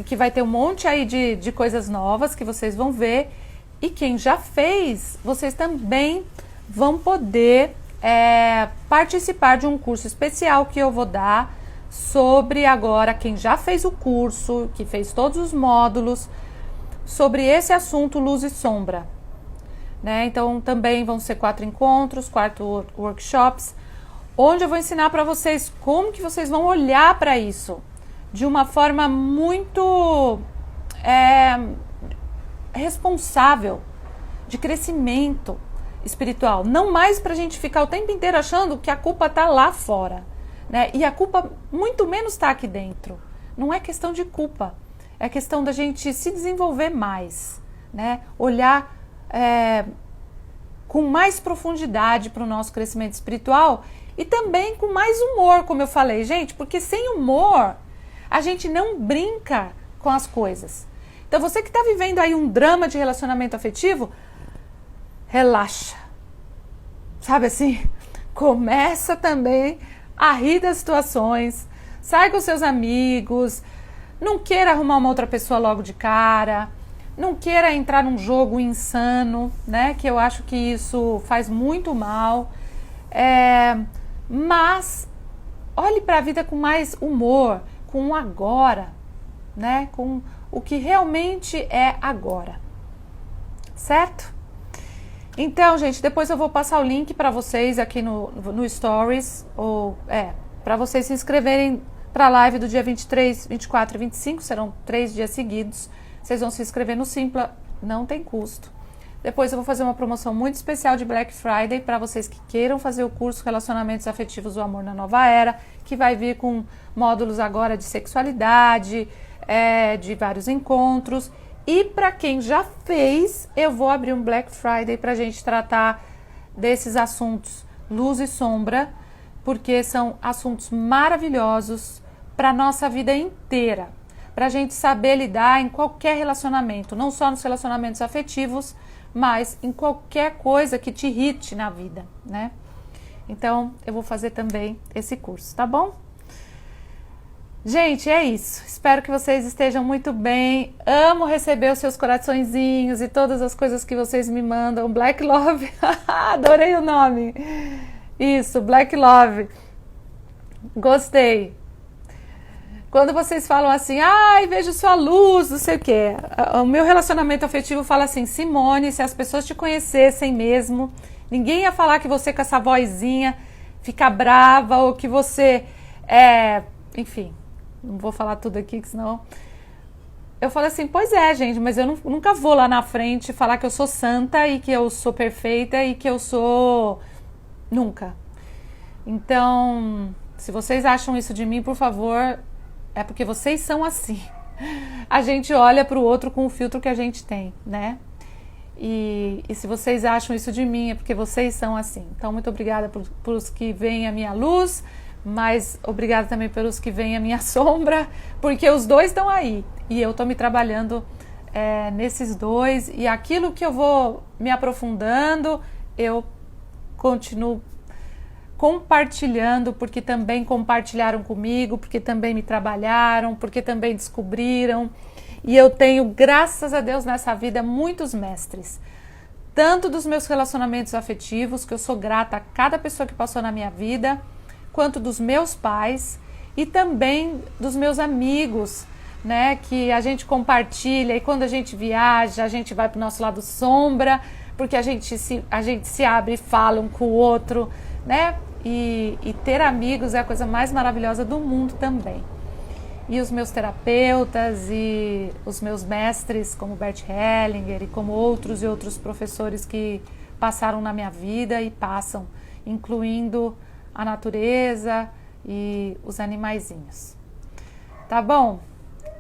que vai ter um monte aí de coisas novas que vocês vão ver. E quem já fez, vocês também vão poder participar de um curso especial que eu vou dar sobre agora quem já fez o curso, que fez todos os módulos, sobre esse assunto luz e sombra. Né? Então também vão ser 4 encontros, 4 workshops, onde eu vou ensinar para vocês como que vocês vão olhar para isso de uma forma muito responsável, de crescimento espiritual. Não mais para a gente ficar o tempo inteiro achando que a culpa está lá fora, né? E a culpa muito menos está aqui dentro. Não é questão de culpa, é questão da gente se desenvolver mais, né? Olhar com mais profundidade para o nosso crescimento espiritual e também com mais humor, como eu falei, gente, porque sem humor a gente não brinca com as coisas. Então você que está vivendo aí um drama de relacionamento afetivo, relaxa, sabe assim, começa também a rir das situações, sai com seus amigos, não queira arrumar uma outra pessoa logo de cara, não queira entrar num jogo insano, né? Que eu acho que isso faz muito mal. Mas olhe para a vida com mais humor, com o agora, né? Com o que realmente é agora. Certo? Então, gente, depois eu vou passar o link para vocês aqui no Stories, para vocês se inscreverem para a live do dia 23, 24 e 25, serão 3 dias seguidos. Vocês vão se inscrever no Simpla, não tem custo. Depois eu vou fazer uma promoção muito especial de Black Friday para vocês que queiram fazer o curso Relacionamentos Afetivos, o Amor na Nova Era, que vai vir com módulos agora de sexualidade, de vários encontros. E para quem já fez, eu vou abrir um Black Friday para a gente tratar desses assuntos luz e sombra, porque são assuntos maravilhosos para a nossa vida inteira. Para a gente saber lidar em qualquer relacionamento, não só nos relacionamentos afetivos, mas em qualquer coisa que te irrite na vida, né? Então, eu vou fazer também esse curso, tá bom? Gente, é isso. Espero que vocês estejam muito bem. Amo receber os seus coraçõezinhos e todas as coisas que vocês me mandam. Black Love, adorei o nome. Isso, Black Love. Gostei. Quando vocês falam assim, vejo sua luz, não sei o quê. O meu relacionamento afetivo fala assim, Simone, se as pessoas te conhecessem mesmo, ninguém ia falar que você com essa vozinha fica brava ou que você enfim, não vou falar tudo aqui, que senão... Eu falo assim, pois é, gente, mas eu nunca vou lá na frente falar que eu sou santa e que eu sou perfeita e que eu sou... Nunca. Então, se vocês acham isso de mim, por favor... É porque vocês são assim. A gente olha para o outro com o filtro que a gente tem, né? E se vocês acham isso de mim, é porque vocês são assim. Então, muito obrigada por os que veem a minha luz, mas obrigada também pelos que veem a minha sombra, porque os dois estão aí. E eu estou me trabalhando nesses dois. E aquilo que eu vou me aprofundando, eu continuo compartilhando, porque também compartilharam comigo, porque também me trabalharam, porque também descobriram. E eu tenho, graças a Deus, nessa vida, muitos mestres. Tanto dos meus relacionamentos afetivos, que eu sou grata a cada pessoa que passou na minha vida, quanto dos meus pais. e também dos meus amigos, né, que a gente compartilha, e quando a gente viaja, a gente vai para o nosso lado sombra, porque a gente se abre e fala um com o outro, né, e ter amigos é a coisa mais maravilhosa do mundo também. E os meus terapeutas e os meus mestres, como Bert Hellinger e como outros e outros professores que passaram na minha vida e passam, incluindo a natureza e os animaizinhos. Tá bom?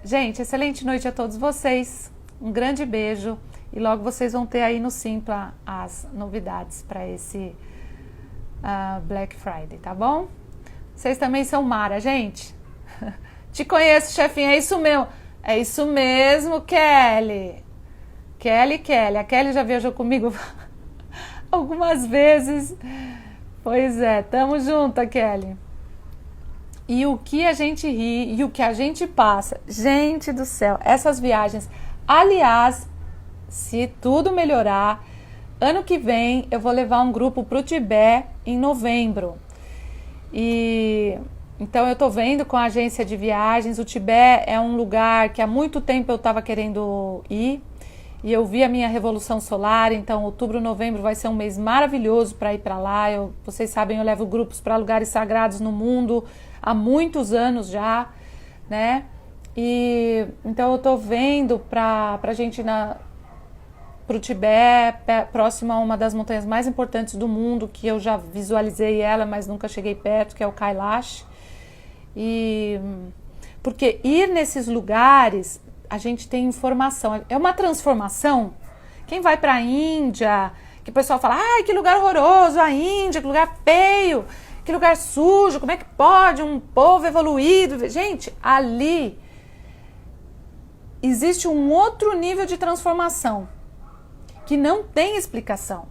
Gente, excelente noite a todos vocês. Um grande beijo e logo vocês vão ter aí no Simpla as novidades para esse Black Friday, tá bom? Vocês também são mara, gente. Te conheço, chefinha, é isso mesmo. É isso mesmo, Kelly. Kelly. A Kelly já viajou comigo algumas vezes. Pois é, tamo junto, Kelly. E o que a gente ri e o que a gente passa. Gente do céu, essas viagens. Aliás, se tudo melhorar, ano que vem eu vou levar um grupo pro Tibete em novembro. Então eu tô vendo com a agência de viagens. O Tibete é um lugar que há muito tempo eu estava querendo ir. E eu vi a minha revolução solar, então outubro, novembro vai ser um mês maravilhoso para ir para lá. Vocês sabem, eu levo grupos para lugares sagrados no mundo há muitos anos já, né? E então eu tô vendo pra gente ir pro Tibete, próximo a uma das montanhas mais importantes do mundo, que eu já visualizei ela, mas nunca cheguei perto, que é o Kailash. Porque ir nesses lugares, a gente tem informação, é uma transformação. Quem vai para a Índia, que o pessoal fala, ai, que lugar horroroso, a Índia, que lugar feio, que lugar sujo, como é que pode um povo evoluído? Gente, ali existe um outro nível de transformação que não tem explicação,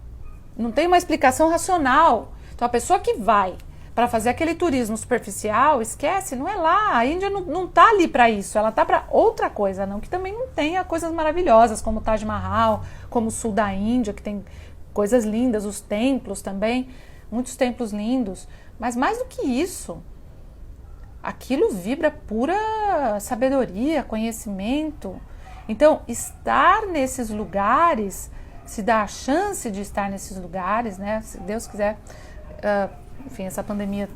não tem uma explicação racional. Então a pessoa que vai para fazer aquele turismo superficial, esquece, não é lá. A Índia não tá ali para isso, ela tá para outra coisa, não, que também não tenha coisas maravilhosas, como o Taj Mahal, como o sul da Índia, que tem coisas lindas, os templos também, muitos templos lindos, mas mais do que isso, aquilo vibra pura sabedoria, conhecimento. Então, estar nesses lugares, se dá a chance de estar nesses lugares, né, se Deus quiser, enfim, essa pandemia,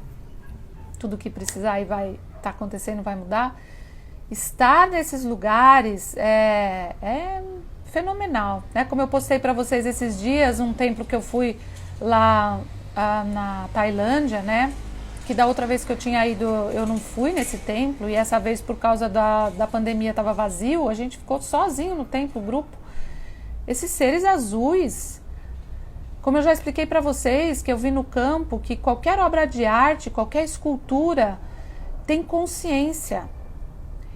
tudo que precisar aí vai estar acontecendo, vai mudar. Estar nesses lugares é fenomenal, né? Como eu postei para vocês esses dias, um templo que eu fui lá na Tailândia, né? Que da outra vez que eu tinha ido, eu não fui nesse templo, e essa vez por causa da pandemia estava vazio, a gente ficou sozinho no templo, o grupo. Esses seres azuis, como eu já expliquei para vocês, que eu vi no campo, que qualquer obra de arte, qualquer escultura tem consciência.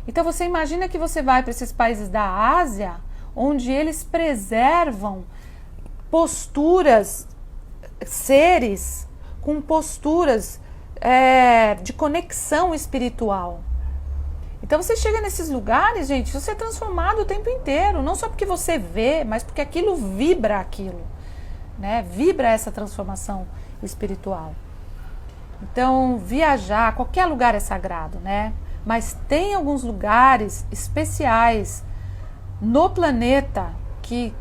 Então você imagina que você vai para esses países da Ásia, onde eles preservam posturas, seres com posturas de conexão espiritual. Então você chega nesses lugares, gente, você é transformado o tempo inteiro, não só porque você vê, mas porque aquilo vibra aquilo. Né? Vibra essa transformação espiritual. Então, viajar, qualquer lugar é sagrado, né? Mas tem alguns lugares especiais no planeta que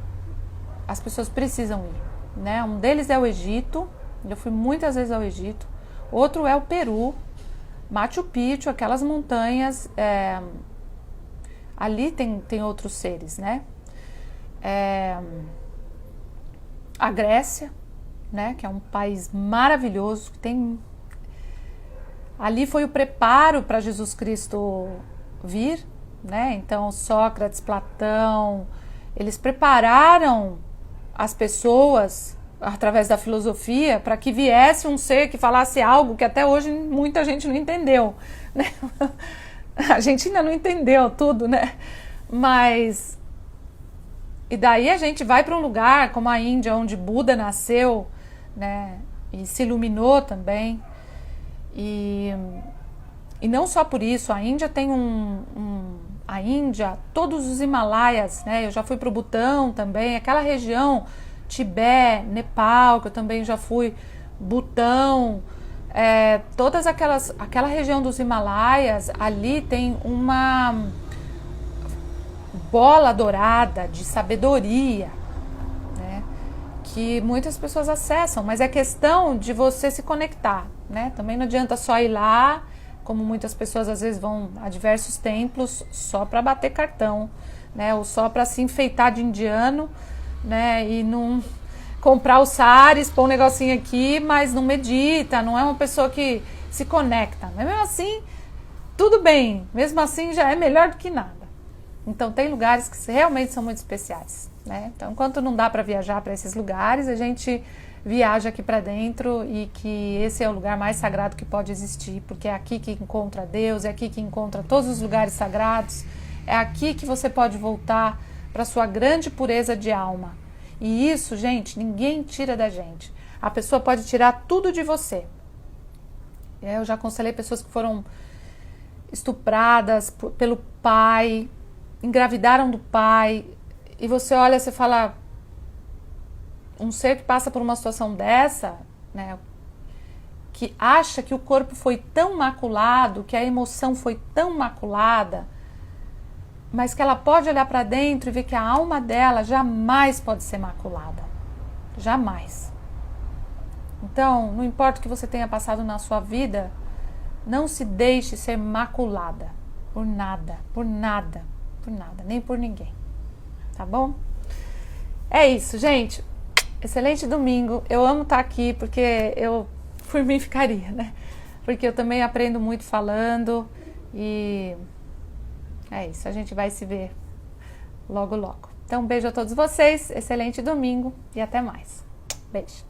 as pessoas precisam ir, né? Um deles é o Egito, eu fui muitas vezes ao Egito. Outro é o Peru, Machu Picchu, aquelas montanhas, ali tem outros seres, né? A Grécia, né, que é um país maravilhoso, que tem... Ali foi o preparo para Jesus Cristo vir, né? Então Sócrates, Platão, eles prepararam as pessoas através da filosofia para que viesse um ser que falasse algo que até hoje muita gente não entendeu, né? A gente ainda não entendeu tudo, né? Mas... E daí a gente vai para um lugar como a Índia, onde Buda nasceu, né, e se iluminou também. E não só por isso, a Índia tem a Índia, todos os Himalaias, né, eu já fui para o Butão também, aquela região, Tibete, Nepal, que eu também já fui, Butão, aquela região dos Himalaias, ali tem uma bola dourada de sabedoria, né, que muitas pessoas acessam, mas é questão de você se conectar, né? Também não adianta só ir lá, como muitas pessoas às vezes vão a diversos templos só para bater cartão, né, ou só para se enfeitar de indiano, né, e não comprar os sares, pôr um negocinho aqui, mas não medita, não é uma pessoa que se conecta. Mas mesmo assim, tudo bem, mesmo assim já é melhor do que nada. Então tem lugares que realmente são muito especiais, né? Então enquanto não dá para viajar para esses lugares, a gente viaja aqui para dentro, e que esse é o lugar mais sagrado que pode existir, porque é aqui que encontra Deus, é aqui que encontra todos os lugares sagrados, é aqui que você pode voltar para sua grande pureza de alma. E isso, gente, ninguém tira da gente. A pessoa pode tirar tudo de você. Eu já aconselhei pessoas que foram estupradas pelo pai, engravidaram do pai, e você olha, você fala, um ser que passa por uma situação dessa, né, que acha que o corpo foi tão maculado, que a emoção foi tão maculada, mas que ela pode olhar para dentro e ver que a alma dela jamais pode ser maculada. Jamais. Então, não importa o que você tenha passado na sua vida, não se deixe ser maculada por nada, por nada, por nada, nem por ninguém. Tá bom? É isso, gente. Excelente domingo. Eu amo estar aqui porque eu, por mim, ficaria, né? Porque eu também aprendo muito falando, e é isso, a gente vai se ver logo, logo. Então, um beijo a todos vocês, excelente domingo e até mais. Beijo.